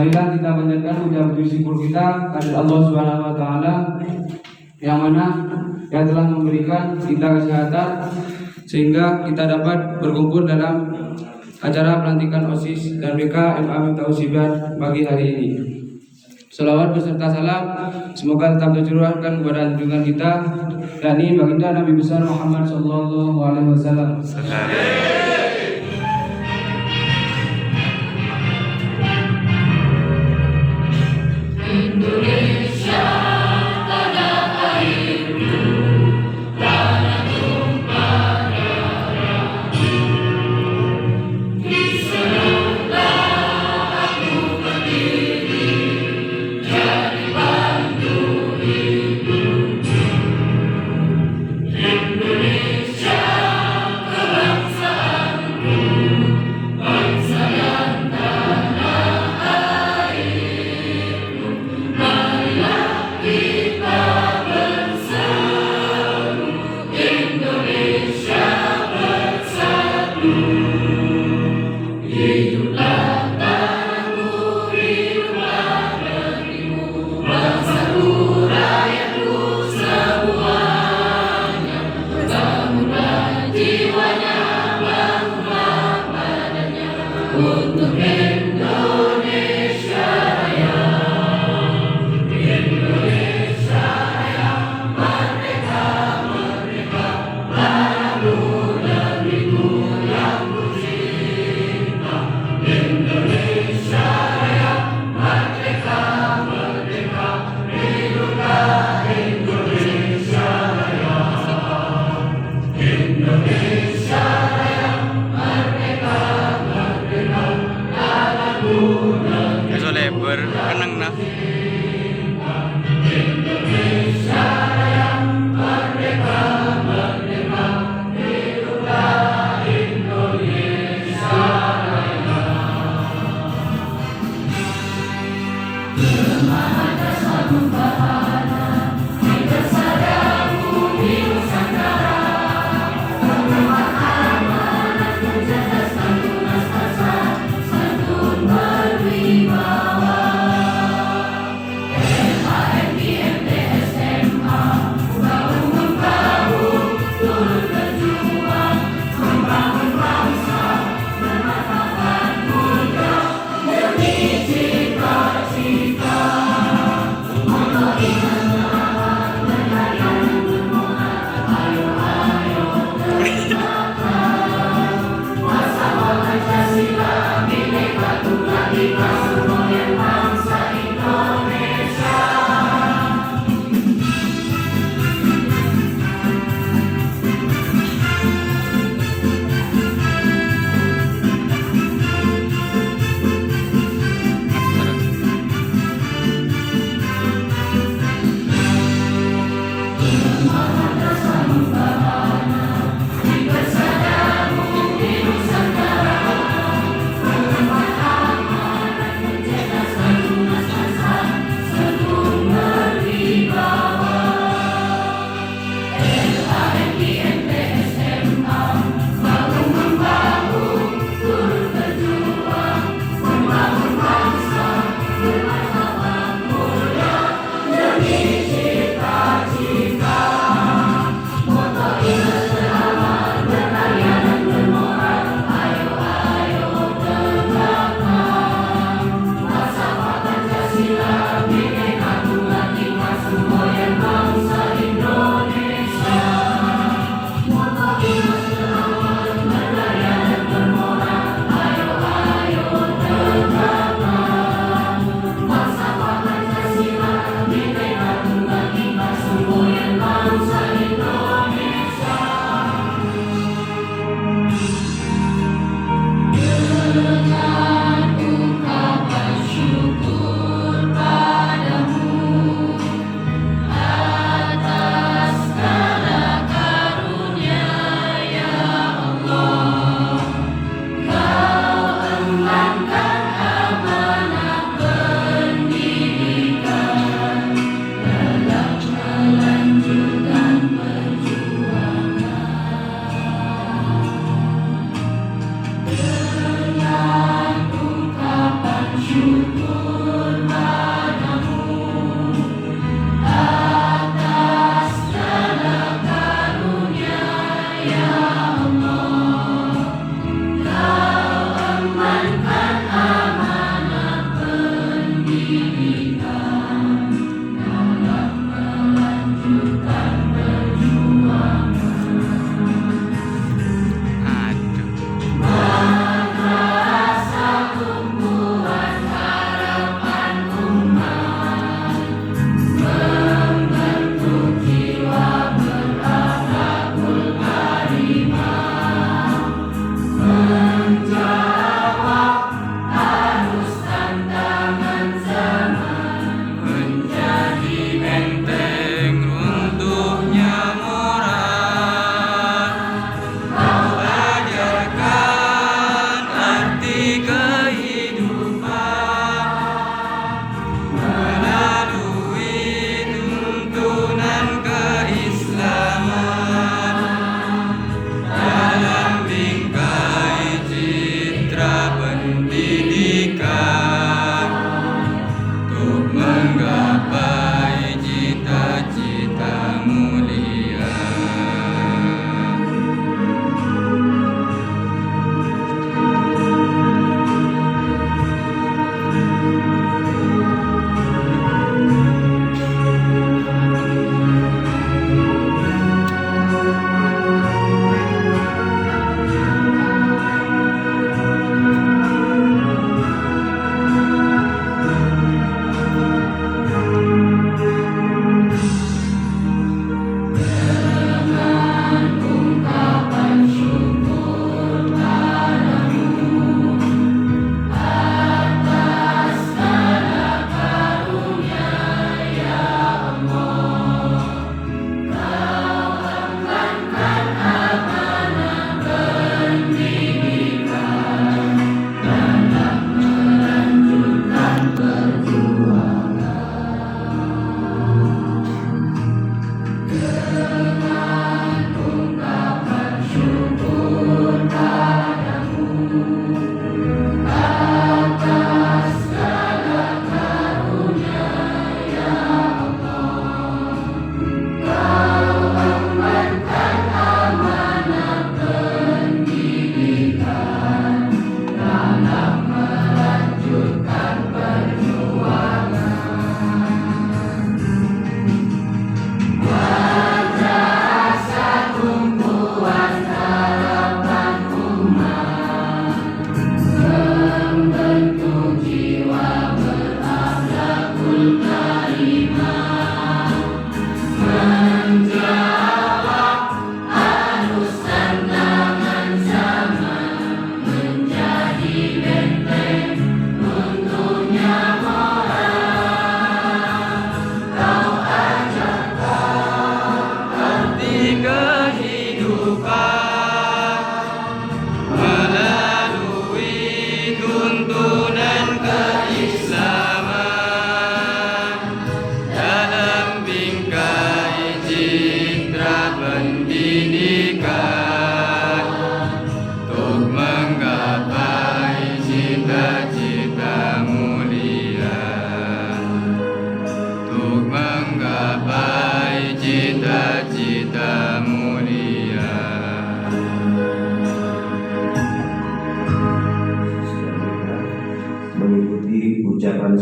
Marilah kita panjatkan puja-puji syukur kita kepada Allah Subhanahu wa taala yang mana yang telah memberikan kita kesehatan sehingga kita dapat berkumpul dalam acara pelantikan OSIS dan BK MA Miftahul pagi hari ini. Salawat beserta salam semoga tetap tercurahkan kepada junjungan kita, yakni baginda Nabi besar Muhammad sallallahu alaihi wasallam. Indonesia kebangsaan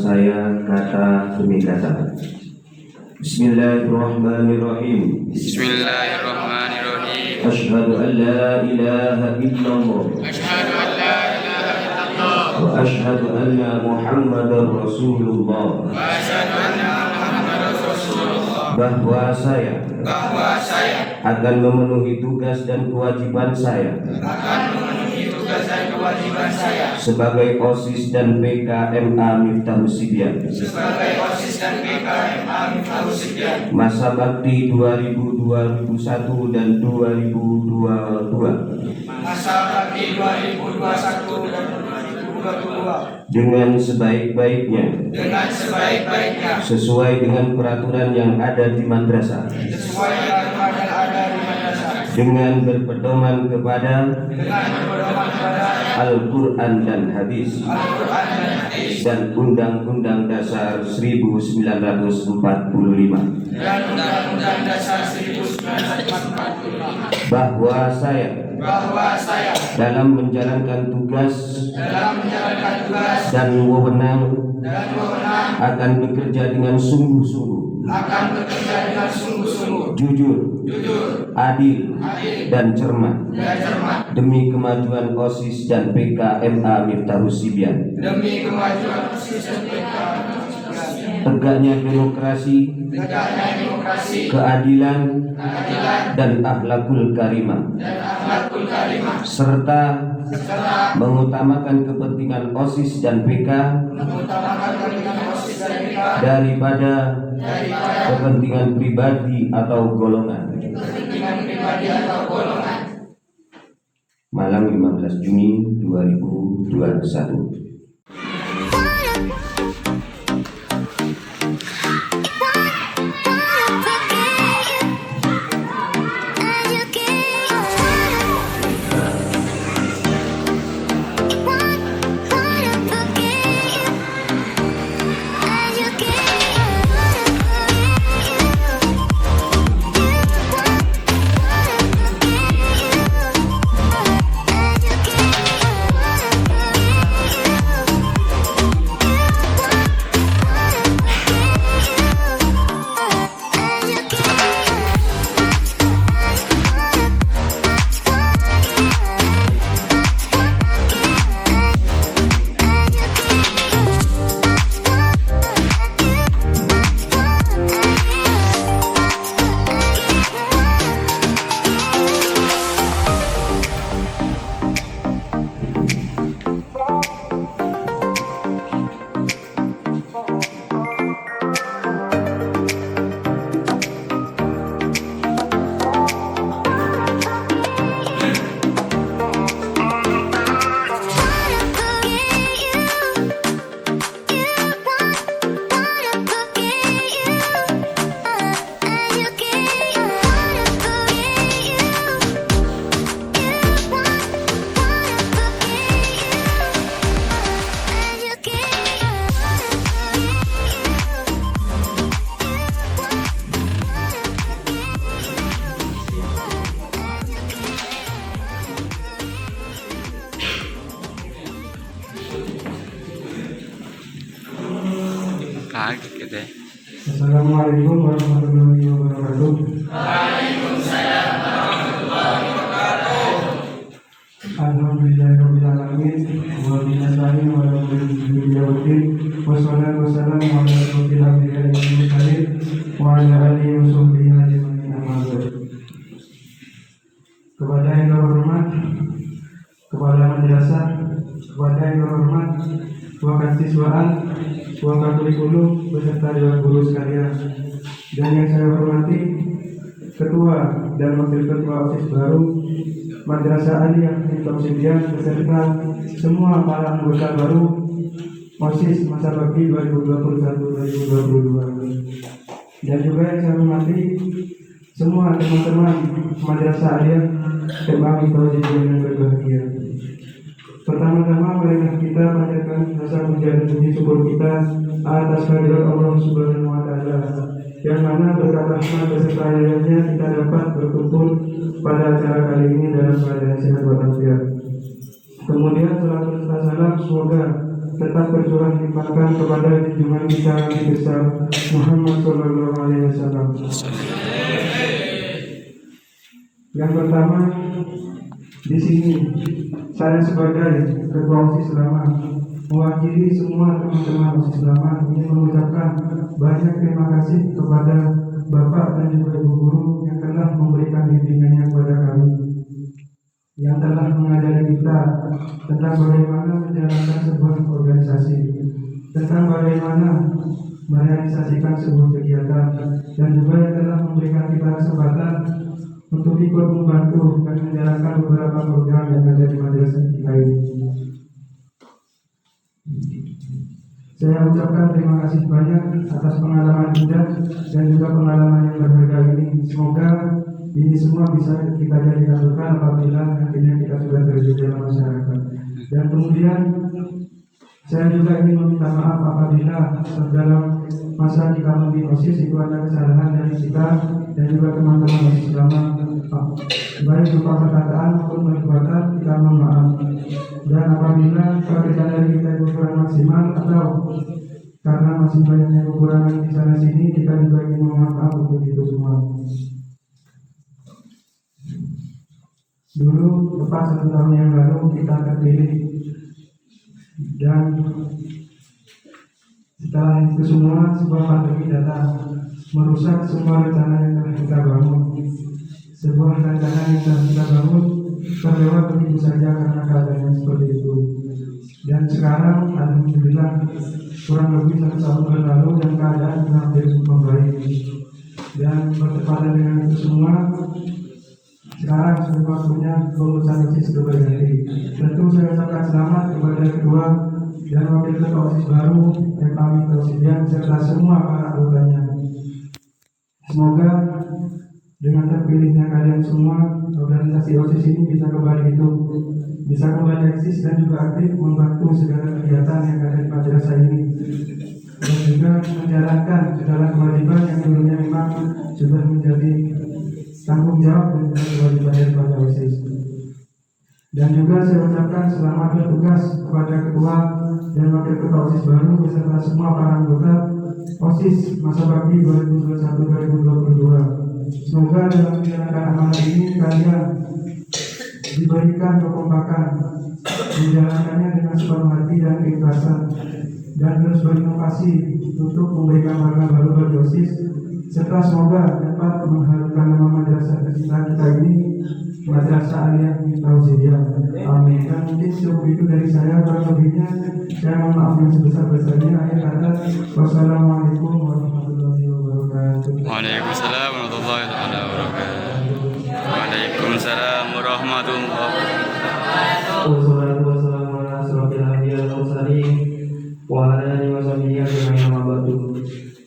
saya kata demi kata. Bismillahirrahmanirrahim. Bismillahirrahmanirrahim. Asyhadu an la ilaha illallah. Asyhadu an la ilaha illallah. Wa asyhadu anna Muhammadar Rasulullah. Wa asyhadu anna Muhammadar Rasulullah. Bahwa saya akan memenuhi tugas dan kewajiban saya sebagai OSIS dan PKMA Miftahus Sibyan masa bakti 2021 dan 2022 dengan sebaik-baiknya sesuai dengan peraturan yang ada di madrasah, dengan berpedoman kepada Al-Quran dan Hadis dan Undang-Undang Dasar 1945, bahwa saya dalam menjalankan tugas dan wewenang akan bekerja dengan sungguh-sungguh, jujur, adil, dan cermat demi kemajuan OSIS dan PKMA Miftahus Sibyan, tegaknya demokrasi, keadilan, dan akhlakul karimah, serta mengutamakan kepentingan OSIS dan PK daripada kepentingan pribadi atau golongan. Malam 15 Juni 2021. Assalamualaikum warahmatullahi wabarakatuh. Waalaikumsalam warahmatullahi wabarakatuh. Alhamdulillahirabbil alamin wa bihi nasta'in wa ala alihi wassalamu ala asyrofil anbiya'i wal mursalin wa ala alihi wa sahbihi ajma'in amma ba'd. Kepada yang terhormat Kepala Madrasah, kepada yang terhormat Wakasiswaan, Wakakurikulum beserta dewan guru sekalian, dan yang saya hormati Ketua dan Wakil Ketua OSIS baru Madrasah Aliyah Miftahus Sibyan beserta semua para anggota baru OSIS masa bakti 2021-2022, dan juga yang saya hormati semua teman-teman Madrasah Aliyah PKMA Miftahus Sibyan yang berbahagia. Pertama-tama marilah kita panjatkan rasa puja dan puji syukur kita atas kehadirat Allah Subhanahu wa Ta'ala, yang mana berkat rahmat beserta hidayahnya kita dapat berkumpul pada acara kali ini dalam keadaan sehat walafiat. Kemudian salawat serta salam semoga tetap berjuang limpahkan kepada junjungan kita Nabi besar Muhammad Sallallahu Alaihi Wasallam. Yang pertama, di sini saya sebagai ketua OSIS Lama mewakili semua teman-teman OSIS Lama ingin mengucapkan banyak terima kasih kepada Bapak dan juga Ibu Guru yang telah memberikan bimbingannya kepada kami, yang telah mengajari kita tentang bagaimana menjalankan sebuah organisasi, tentang bagaimana merealisasikan sebuah kegiatan, dan juga yang telah memberikan kita kesempatan untuk ikut membantu dan menjalankan beberapa program yang ada di madrasah kita ini. Saya ucapkan terima kasih banyak atas pengalaman indah dan juga pengalaman yang berharga ini. Semoga ini semua bisa kita jadikan bekal apabila nantinya kita sudah terjun dalam masyarakat. Dan kemudian saya juga ingin meminta maaf apabila dalam masa kita memimpin OSIS itu ada kesalahan dari kita dan juga teman-teman OSIS selama baik berupa perkataan maupun perbuatan, kita mohon maaf. Dan apabila pekerjaan dari kita itu kurang maksimal atau karena masih banyaknya kekurangan di sana sini, kita juga ingin mohon maaf untuk itu semua. Dulu tepat 1 tahun yang lalu kita terpilih, dan setelah itu semua sebuah pandemi datang merusak semua rencana yang telah kita bangun. Sebuah rencana yang telah kita bangun terlewat begitu saja karena keadaan seperti itu. Dan sekarang alhamdulillah kurang lebih 1 tahun berlalu dan keadaan sudah hampir membaik. Dan bertepatan dengan itu semua, sekarang sudah waktunya kelulusan OSIS berganti. Tentu saya ucapkan selamat kepada ketua dan wakil ketua OSIS baru, Kami Tausidian, serta semua para anggotanya. Semoga dengan terpilihnya kalian semua, organisasi OSIS ini bisa kembali hidup, bisa kembali eksis dan juga aktif membantu segala kegiatan yang ada di madrasah ini, dan juga menjalankan segala kewajiban yang dulunya memang sudah menjadi tanggung jawab dan juga kewajiban daripada OSIS. Dan juga saya ucapkan selamat bertugas kepada ketua dan wakil ketua OSIS baru beserta semua para anggota OSIS masa bakti 2021-2022. Semoga dalam menjalankan amanah ini kalian diberikan kekompakan, menjalankannya dengan sepenuh hati dan keikhlasan, dan terus berinovasi untuk memberikan warna baru bagi OSIS, serta semoga dapat mengharumkan nama madrasah tercinta kita ini, Madrasah Aliyah Tausidiah. Amin. Dan mungkin cukup itu dari saya, kurang lebihnya saya mohon maaf yang sebesar-besarnya. Akhir kata, wassalamualaikum warahmatullahi wabarakatuh. Waalaikumsalam warahmatullahi wabarakatuh. Waalaikumsalam warahmatullahi wabarakatuh. Wassalatu wassalamu ala asyrofil anbiya'i wal mursalin wa ala alihi wa sahbihi ajma'in, amma ba'du.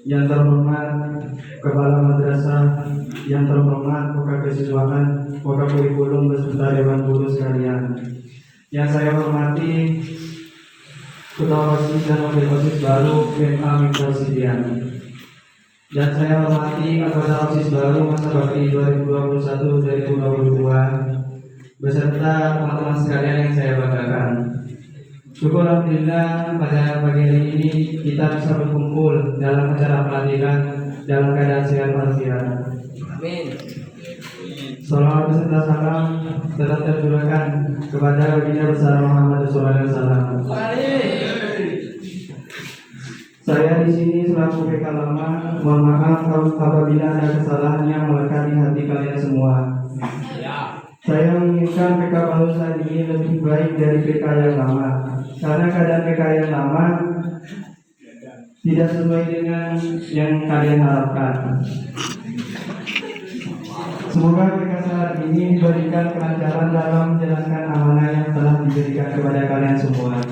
Yang terhormat Kepala Madrasah, yang terhormat Wakil Kesiswaan, Wakil Kurikulum beserta Dewan Guru sekalian. Yang saya hormati Ketua OSIS dan Wakil OSIS baru Kami Tausidian. Dan saya hormati anggota OSIS baru masa bakti 2021-2022 beserta teman-teman sekalian yang saya banggakan. Syukur alhamdulillah pada pagi hari ini kita bisa berkumpul dalam acara pelatihan dalam keadaan sehat walafiat. Amin. Salawat beserta salam tetap tercurahkan kepada baginda besar Muhammad sallallahu alaihi wasallam. Saya di sini selaku PK Lama, mohon maaf apabila ada kesalahan yang melekat di hati kalian semua. Saya menginginkan PK baru saat ini lebih baik dari PK yang lama, karena keadaan PK yang lama tidak sesuai dengan yang kalian harapkan. Semoga PK saat ini diberikan kelancaran dalam menjalankan amanah yang telah diberikan kepada kalian semua.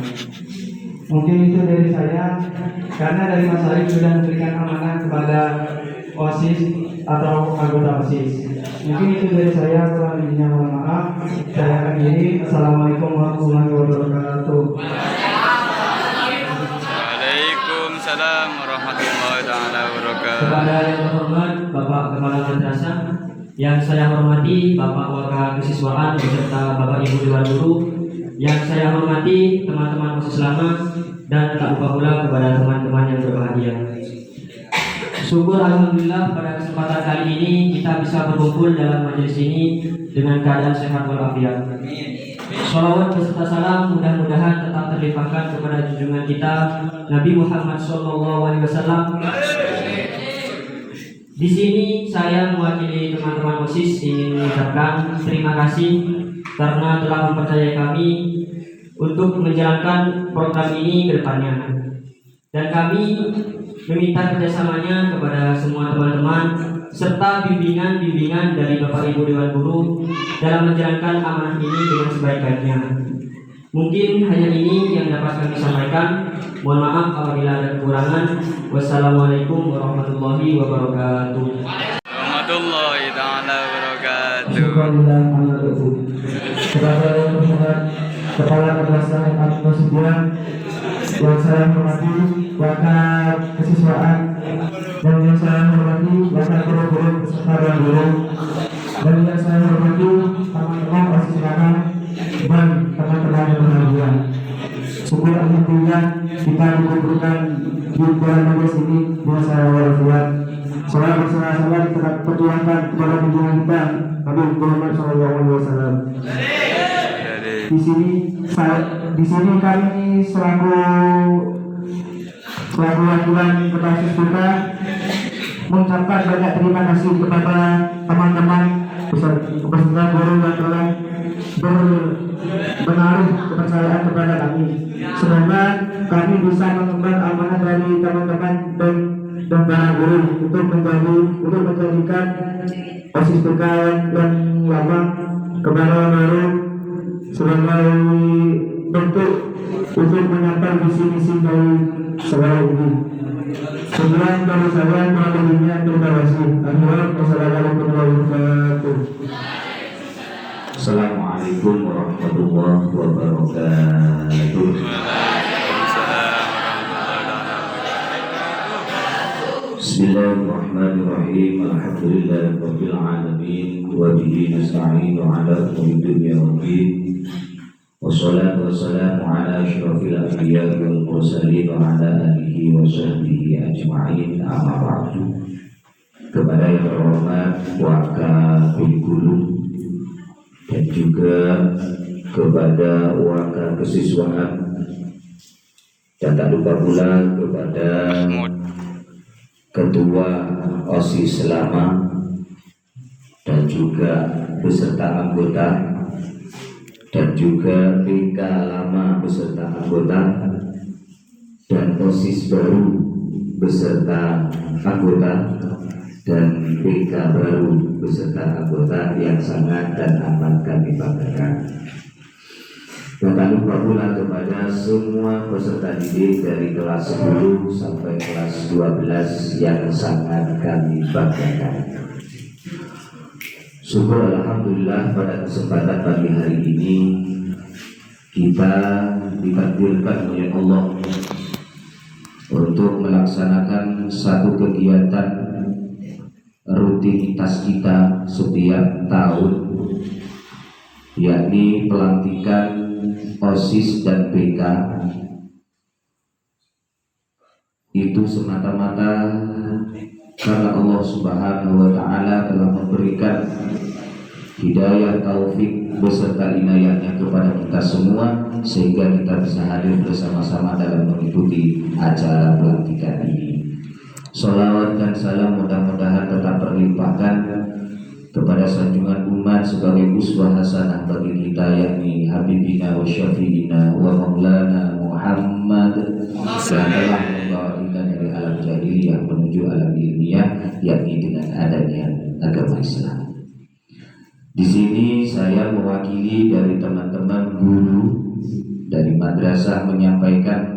Mungkin itu dari saya, karena dari Mas Arif sudah memberikan amanah kepada OSIS atau anggota OSIS. Mungkin itu dari saya, kurang lebihnya mohon maaf. Saya akhiri. Assalamualaikum warahmatullahi wabarakatuh. Waalaikumsalam warahmatullahi wabarakatuh. Kepada yang terhormat Bapak Kepala Madrasah, yang saya hormati Bapak Wakil Kesiswaan beserta Bapak Ibu Dewan Guru, yang saya hormati teman-teman OSIS lama dan tak lupa pula kepada teman-teman yang berbahagia. Syukur alhamdulillah pada kesempatan kali ini kita bisa berkumpul dalam majelis ini dengan keadaan sehat walafiat. Shalawat beserta salam mudah-mudahan tetap terlimpahkan kepada junjungan kita Nabi Muhammad SAW. Di sini saya mewakili teman-teman OSIS ingin mengucapkan terima kasih karena telah mempercayai kami untuk menjalankan program ini ke depannya. Dan kami meminta kerjasamanya kepada semua teman-teman serta bimbingan-bimbingan dari Bapak Ibu Dewan Guru dalam menjalankan amanah ini dengan sebaik-baiknya. Mungkin hanya ini yang dapat kami sampaikan. Mohon maaf apabila ada kekurangan. Wassalamualaikum warahmatullahi wabarakatuh. Warahmatullahi ta'ala wabarakatuh. Syukurlah alhamdulillah. Kepada yang berhormat Kepala Madrasah Al-Nasution yang saya hormati wakil kesiswaan dan yang saya hormati wakil guru-guru beserta dan guru dan yang saya hormati teman-teman OSIS sekarang dan teman-teman yang berbahagia. Syukur alhamdulillah kita dikumpulkan di dalam majelis ini dengan saya walafiat. Salam bersalah-salah kita perjuangkan kepada junjungan kita Nabi Muhammad SAW. Di sini kami selaku wakilan kebasis kita mengucapkan banyak terima kasih kepada teman-teman peserta guru yang telah menaruh kepercayaan kepada kami. Semoga kami bisa mengemban amanah dari teman-teman dan para guru untuk menjadikan OSIS BK yang lama kepada baru sebagai bentuk untuk menyampaikan visi-misi dari sekolah ini. Sekian dari saya, terima kasih. Wassalamualaikum warahmatullahi wabarakatuh. Assalamualaikum warahmatullahi wabarakatuh. Bismillahirrahmanirrahim. Alhamdulillahirabbil alamin wa bihi nasta'inu ala umuri dunya waddin. Wassalatu wassalamu ala asyrafil anbiya'i wal mursalin wa ala alihi wa sahbihi ajma'in. Amma ba'du. Kepada yang terhormat wakil guru dan juga kepada wakil kesiswaan dan tak lupa pula kepada Ketua OSIS lama dan juga beserta anggota dan juga BK lama beserta anggota dan OSIS baru beserta anggota dan BK baru beserta anggota yang sangat dan amat kami banggakan. Dan tak lupa pula kepada semua peserta didik dari kelas 10 sampai kelas 12 yang sangat kami banggakan. Syukur alhamdulillah pada kesempatan pagi hari ini kita ditakdirkan oleh Allah untuk melaksanakan satu kegiatan rutinitas kita setiap tahun, yakni pelantikan OSIS dan BK. Itu semata-mata karena Allah Subhanahu wa Ta'ala telah memberikan hidayah, taufik beserta inayahnya kepada kita semua sehingga kita bisa hadir bersama-sama dalam mengikuti acara pelantikan ini. Sholawat dan salam mudah-mudahan tetap terlimpahkan kepada sanjungan umat sebagai uswah hasanah bagi kita, yakni Habibina wa Syafi'ina wa Maulana Muhammad yang telah membawa kita dari alam jahiliyah menuju alam ilmiah, yakni dengan adanya agama Islam. Di sini saya mewakili dari teman-teman guru dari madrasah menyampaikan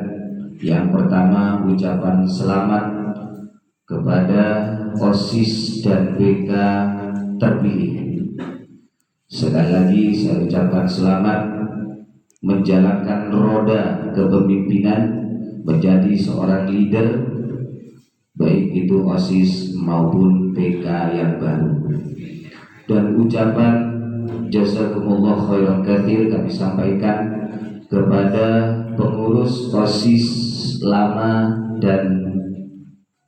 yang pertama ucapan selamat kepada OSIS dan BK terpilih. Sekali lagi saya ucapkan selamat menjalankan roda kepemimpinan menjadi seorang leader, baik itu OSIS maupun BK yang baru. Dan ucapan jazakumullah khairan katsir kami sampaikan kepada pengurus OSIS lama dan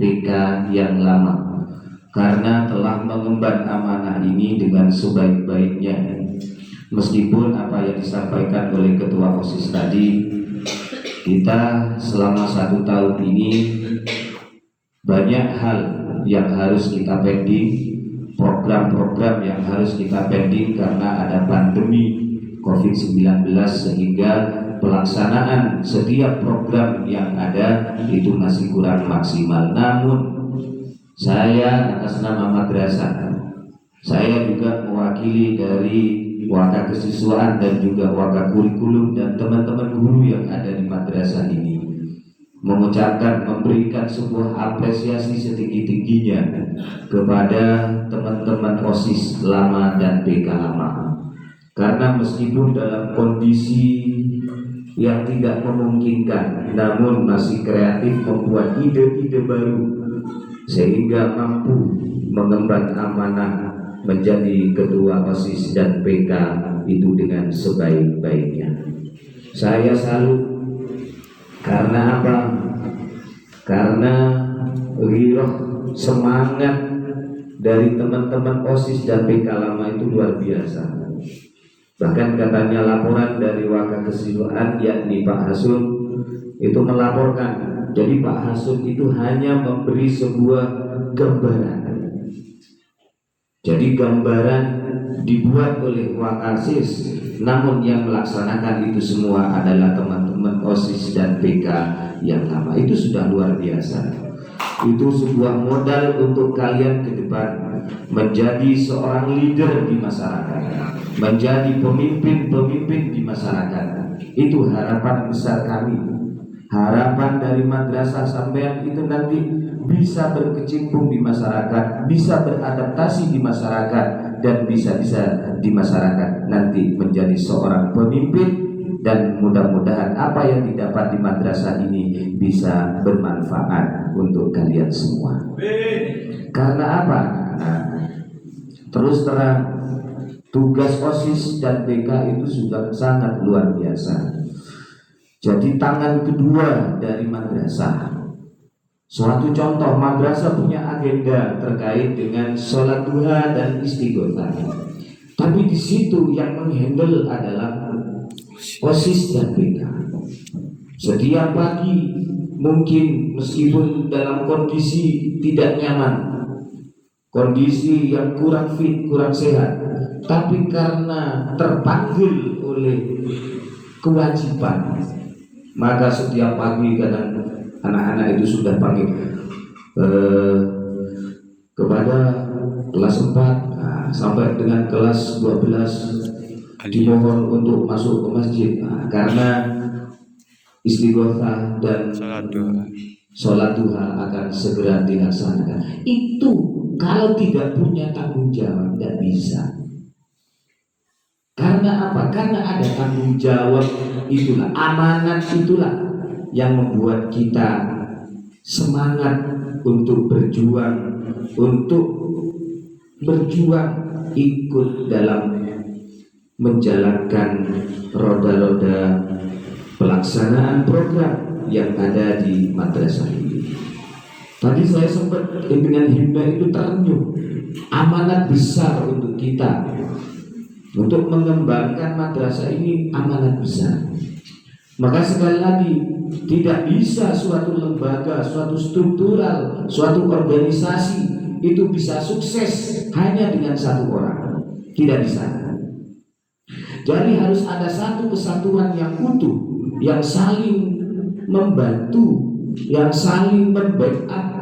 PK yang lama, karena telah mengemban amanah ini dengan sebaik-baiknya. Meskipun apa yang disampaikan oleh Ketua OSIS tadi, kita selama 1 tahun ini banyak hal yang harus kita pending, program-program yang harus kita pending karena ada pandemi COVID-19, sehingga pelaksanaan setiap program yang ada itu masih kurang maksimal. Namun saya atas nama madrasah, saya juga mewakili dari Waka Kesiswaan dan juga Waka Kurikulum dan teman-teman guru yang ada di madrasah ini, mengucapkan, memberikan sebuah apresiasi setinggi-tingginya kepada teman-teman OSIS lama dan PK lama. Karena meskipun dalam kondisi yang tidak memungkinkan, namun masih kreatif membuat ide-ide baru sehingga mampu mengemban amanah menjadi ketua OSIS dan PK itu dengan sebaik-baiknya. Saya salut. Karena apa? Karena giroh, semangat dari teman-teman OSIS dan PK lama itu luar biasa. Bahkan katanya laporan dari Waka Kesiswaan, yakni Pak Hasun, itu melaporkan, jadi Pak Hasun itu hanya memberi sebuah gambaran. Jadi gambaran dibuat oleh Wakasis, namun yang melaksanakan itu semua adalah teman-teman OSIS dan PK yang lama. Itu sudah luar biasa. Itu sebuah modal untuk kalian ke depan menjadi seorang leader di masyarakat, menjadi pemimpin-pemimpin di masyarakat. Itu harapan besar kami. Harapan dari madrasah sampean itu nanti bisa berkecimpung di masyarakat, bisa beradaptasi di masyarakat, dan bisa-bisa di masyarakat nanti menjadi seorang pemimpin. Dan mudah-mudahan apa yang didapat di madrasah ini bisa bermanfaat untuk kalian semua. Karena apa? Terus terang, tugas OSIS dan PK itu sudah sangat luar biasa. Jadi tangan kedua dari madrasah. Suatu contoh, madrasah punya agenda terkait dengan sholat duha dan istighosah. Tapi di situ yang menghandle adalah OSIS dan PK. Setiap pagi mungkin meskipun dalam kondisi tidak nyaman, kondisi yang kurang fit, kurang sehat, tapi karena terpanggil oleh kewajiban, maka setiap pagi kadang anak-anak itu sudah panggil kepada kelas 4 sampai dengan kelas 12 dimohon untuk masuk ke masjid, karena istighosah dan sholat duha akan segera dilaksanakan. Itu kalau tidak punya tanggung jawab tidak bisa. Karena apa? Karena ada tanggung jawab, itulah amanat, itulah yang membuat kita semangat untuk berjuang, ikut dalam menjalankan roda-roda pelaksanaan program yang ada di madrasah ini. Tadi saya sempat dengan himba itu terenyuh, amanat besar untuk kita untuk mengembangkan madrasah ini, amanat besar. Maka sekali lagi, tidak bisa suatu lembaga, suatu struktural, suatu organisasi itu bisa sukses hanya dengan satu orang. Tidak bisa. Jadi harus ada satu kesatuan yang utuh, yang saling membantu, yang saling membackup.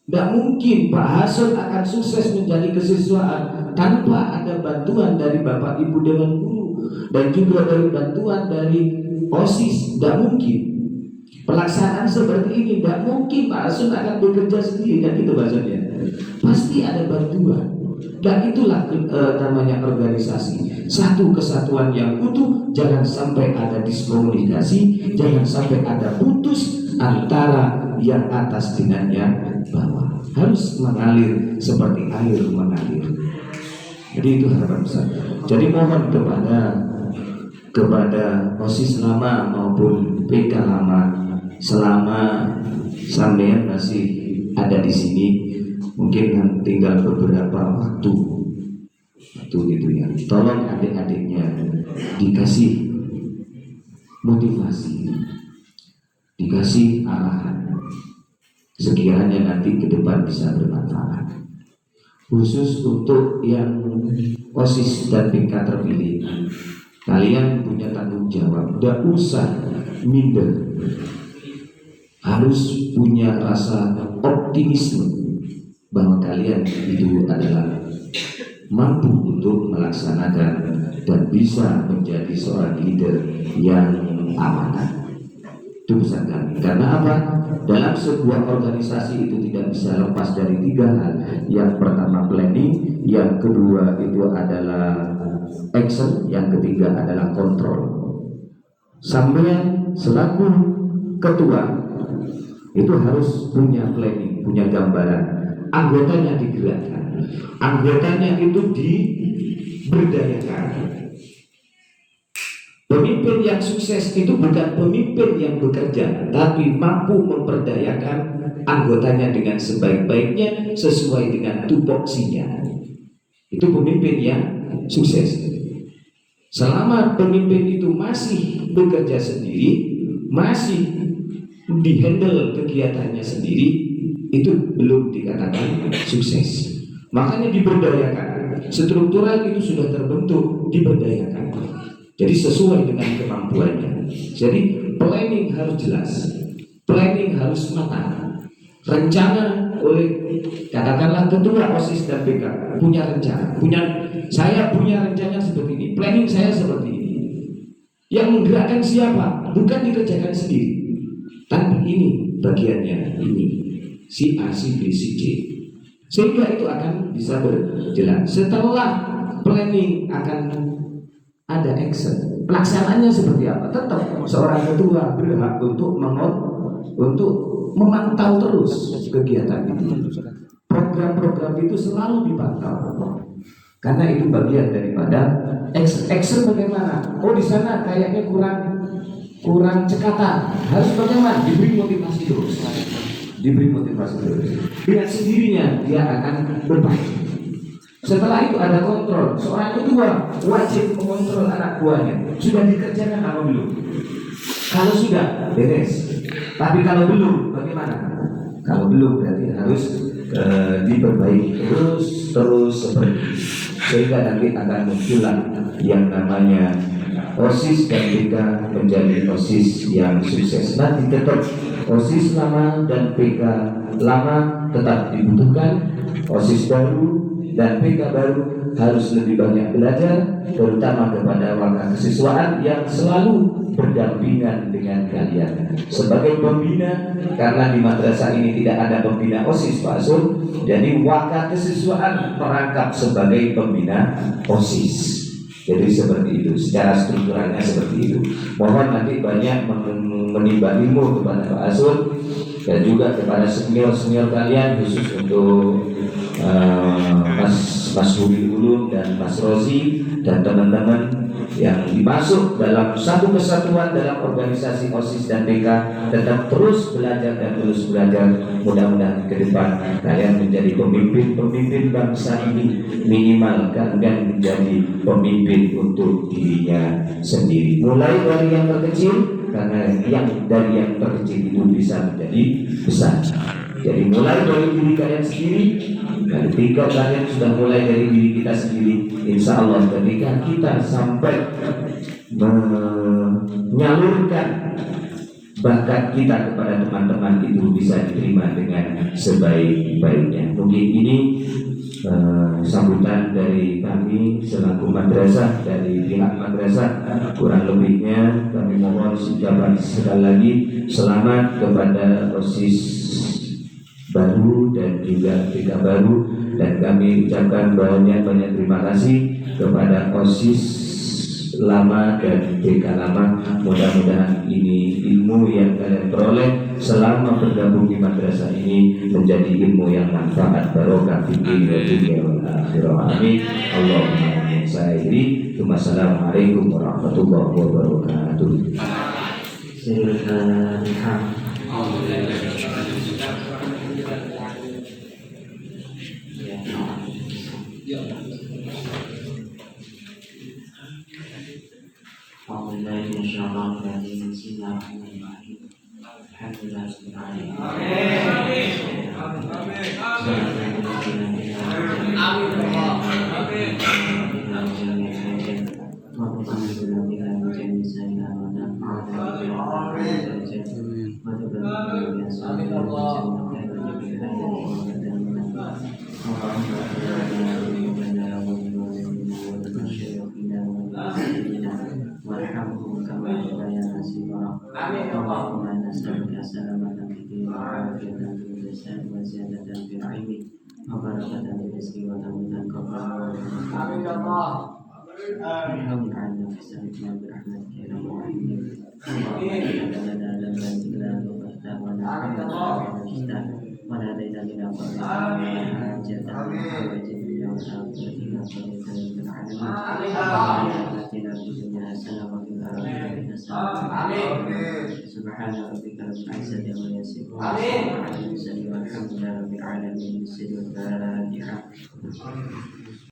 Tidak mungkin Pak Hasan akan sukses menjadi kesiswaan tanpa ada bantuan dari Bapak Ibu Dewan Guru dan juga dari bantuan dari OSIS. Tidak mungkin. Pelaksanaan seperti ini tidak mungkin Pak Hasan akan bekerja sendiri, kan gitu bahasanya. Pasti ada bantuan. Dan itulah namanya organisasi. Satu kesatuan yang utuh, jangan sampai ada diskomunikasi, jangan sampai ada putus antara yang atas dengan yang bawah. Harus mengalir seperti air mengalir. Jadi itu harapan besar. Jadi mohon kepada kepada OSIS lama maupun PK lama, selama sampean masih ada di sini, mungkin tinggal beberapa waktu gitu ya. Tolong adik-adiknya dikasih motivasi, dikasih arahan, sekiranya nanti ke depan bisa bermanfaat. Khusus untuk yang OSIS dan PK terpilih, kalian punya tanggung jawab, tidak usah minder, harus punya rasa optimisme bahwa kalian itu adalah mampu untuk melaksanakan dan bisa menjadi seorang leader yang amanah. Itu pesan kami. Karena apa? Dalam sebuah organisasi itu tidak bisa lepas dari 3 hal. Yang pertama planning, yang kedua itu adalah action, yang ketiga adalah kontrol. Sampai selaku ketua itu harus punya planning, punya gambaran. Anggotanya digerakkan, anggotanya itu diberdayakan. Pemimpin yang sukses itu bukan pemimpin yang bekerja, tapi mampu memperdayakan anggotanya dengan sebaik-baiknya sesuai dengan tupoksinya. Itu pemimpin yang sukses. Selama pemimpin itu masih bekerja sendiri, masih dihandle kegiatannya sendiri, itu belum dikatakan sukses. Makanya diberdayakan. Struktural itu sudah terbentuk, diberdayakan. Jadi sesuai dengan kemampuannya. Jadi planning harus jelas, planning harus matang. Rencana oleh katakanlah ketua OSIS dan PK punya rencana, saya punya rencana seperti ini, planning saya seperti ini. Yang menggerakkan siapa? Bukan dikerjakan sendiri, tapi ini bagiannya ini. Si A, si B, si C, sehingga itu akan bisa berjalan. Setelah planning akan ada action. Pelaksanaannya seperti apa? Tetap seorang ketua berhak untuk memantau terus kegiatan itu. Program-program itu selalu dipantau. Karena itu bagian daripada action. Bagaimana? Oh, di sana kayaknya kurang cekatan. Harus bagaimana? Diberi motivasi terus. Dengan sendirinya dia akan berbaik. Setelah itu ada kontrol. Seorang ketua wajib mengontrol anak buahnya. Sudah dikerjakan atau belum? Kalau sudah, beres. Tapi kalau belum, bagaimana? Kalau belum berarti harus diperbaiki terus seperti itu. Sehingga nanti akan muncullah yang namanya OSIS dan PK menjadi OSIS yang sukses. Nanti tetap OSIS lama dan PK lama tetap dibutuhkan. OSIS baru dan PK baru harus lebih banyak belajar, terutama kepada wakil kesiswaan yang selalu berdampingan dengan kalian sebagai pembina. Karena di madrasah ini tidak ada pembina OSIS, Pak Asul, jadi wakil kesiswaan merangkap sebagai pembina OSIS. Jadi seperti itu, secara strukturalnya seperti itu. Mohon nanti banyak menimba ilmu kepada Pak Asul dan juga kepada senior kalian, khusus untuk Mas Hudi Ulum dan Mas Rozi dan teman-teman yang dimasuk dalam satu kesatuan dalam organisasi OSIS dan PK. Tetap terus belajar dan terus belajar. Mudah-mudahan ke depan kalian menjadi pemimpin bangsa ini, minimal kalian menjadi pemimpin untuk dirinya sendiri. Mulai dari yang terkecil, karena dari yang terkecil itu bisa menjadi besar. Jadi mulai dari diri kalian sendiri. Dan ketika kalian sudah mulai dari diri kita sendiri, insya Allah ketika kita sampai menyalurkan bakat kita kepada teman-teman, itu bisa diterima dengan sebaik-baiknya. Mungkin ini sambutan dari kami selaku madrasah, dari pihak madrasah. Kurang lebihnya kami mohon ucapan sekali lagi selamat kepada OSIS baru dan juga PK baru, dan kami ucapkan banyak terima kasih kepada OSIS lama dan PK lama. Mudah-mudahan ini ilmu yang kalian peroleh selama bergabung di madrasah ini menjadi ilmu yang manfaat, barokah fi dunya wal akhirah. Amin. Allahumma sa'ili. Wassalamualaikum warahmatullahi wabarakatuh. Silakan. warhamhum kama rabbayana shighara. Allahumma nas'aluka salamatan fid din wa 'afiyatan fil jasad wa ziyadatan fil 'ilmi wa barakatan fil rizqi wa tawfiqan qabla. Amin ya Allah. Allahumma anna fisabina bi rahmatika ya rabbal alamin. Allahumma lana lamban tiglan wa bahtan wa na'ala kita wa la daina ila qadina hajatan wa jibina wa ta'atina wa alamin. Atina fid dunya hasanah wa fil akhirati hasanah. Amin. Subhana rabbika rabbil izzati amma yasifun. Amin. Walhamdulillahi rabbil alamin. Bismillahirrahmanirrahim.